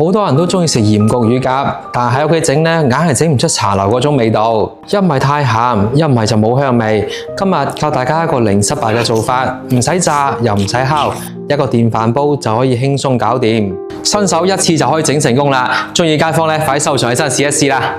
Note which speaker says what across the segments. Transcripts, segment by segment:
Speaker 1: 好多人都中意食鹽焗乳鴿，但係喺屋企整呢，硬係整唔出茶樓嗰種味道。一唔係太鹹，一唔係就冇香味。今日教大家一個零失敗嘅做法，唔使炸又唔使烤，一個電飯煲就可以輕鬆搞掂。新手一次就可以整成功啦！中意街坊呢，快啲收藏起身試一試啦！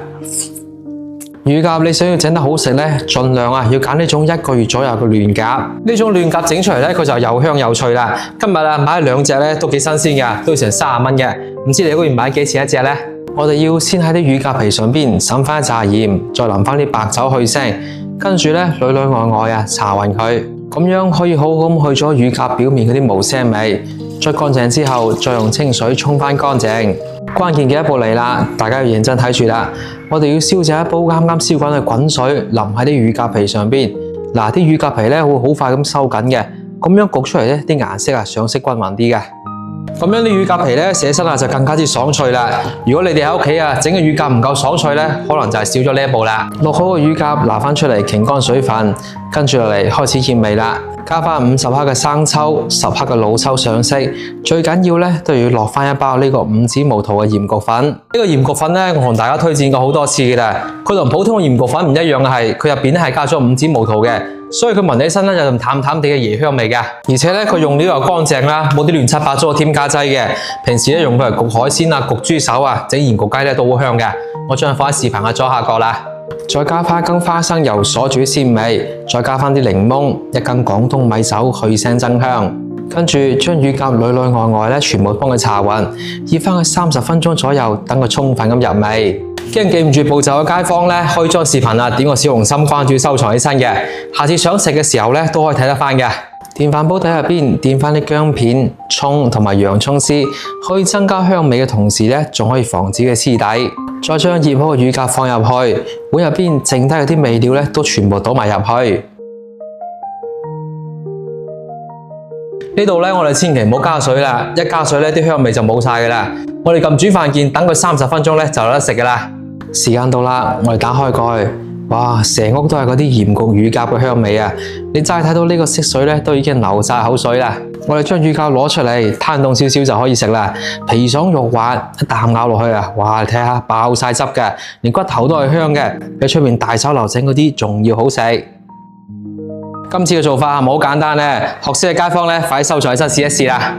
Speaker 1: 乳鴿你想要整得好食呢，盡量要揀呢種1個月左右嘅嫩鴿。呢種嫩鴿整出嚟呢，佢就又香又脆啦。今日買咗2隻呢，都幾新鮮㗎，都要成30蚊嘅。唔知你嗰邊買幾錢一隻呢？我哋要先喺啲乳鴿皮上邊灑翻一紮鹽，再淋翻啲白酒去腥，跟住呢，裏裏外外搽勻佢，咁樣可以好好咁去咗乳鴿表面嗰啲無腥味。捽乾淨之後，再用清水沖翻乾淨。關鍵嘅一步嚟啦，大家要認真睇住啦。我哋要燒製一煲啱啱燒滾嘅滾水，淋喺啲乳鴿皮上邊。嗱，啲乳鴿皮咧會好快咁收緊嘅，咁樣焗出嚟咧，啲顏色上色均勻啲嘅。咁樣啲乳鴿皮咧，寫身就更加之爽脆啦。如果你哋喺屋企整嘅乳鴿唔夠爽脆咧，可能就係少咗呢一步啦。落好個乳鴿，拿翻出嚟傾乾水分，跟住落嚟開始醃味啦。加翻50克嘅生抽，10克嘅老抽上色，最緊要咧都要落翻一包呢個5指無塗嘅鹽焗粉。呢個鹽焗粉咧，我同大家推薦過好多次嘅啦。佢同普通嘅鹽焗粉唔一樣嘅係，佢入邊係加咗5指無塗嘅，所以佢聞起身咧有陣淡淡地嘅椰香味嘅。而且咧佢用料又乾淨啦，冇啲亂七八糟嘅添加劑嘅。平時咧用佢嚟焗海鮮焗豬手整鹽焗雞咧都好香嘅。我將佢放喺視頻嘅左下角啦。再加翻一羹花生油鎖住鮮味，再加翻啲檸檬，1羹廣東米酒去腥增香，跟住將乳鴿裏裏外外全部幫佢搽勻，醃翻佢30分鐘左右，等佢充分咁入味。驚記唔住步驟嘅街坊咧，可以將視頻點個小紅心關注收藏起身嘅，下次想食嘅時候咧都可以睇得翻嘅。電飯煲底入邊墊翻啲薑片、蔥同埋洋蔥絲，可以增加香味嘅同時咧，仲可以防止佢黐底。再將醃好嘅乳鴿放入去，碗入邊剩低嗰啲味料咧，都全部倒埋入去。呢度咧，我哋千祈唔好加水啦，一加水咧，啲香味就冇晒噶啦。我哋撳煮飯鍵，等佢30分鐘咧，就有得食噶啦。時間到啦，我哋打開蓋。哇！成屋都係嗰啲鹽焗乳鴿嘅香味啊！你齋睇到呢個色水咧，都已經流晒口水啦。我哋將乳鴿攞出嚟，攤凍少少就可以食啦。皮爽肉滑，一啖咬落去哇！你睇下爆晒汁嘅，連骨頭都係香嘅，比出面大酒樓整嗰啲仲要好食。今次嘅做法係咪好簡單呢？學識嘅街坊咧，快啲收藏起身試一試啦！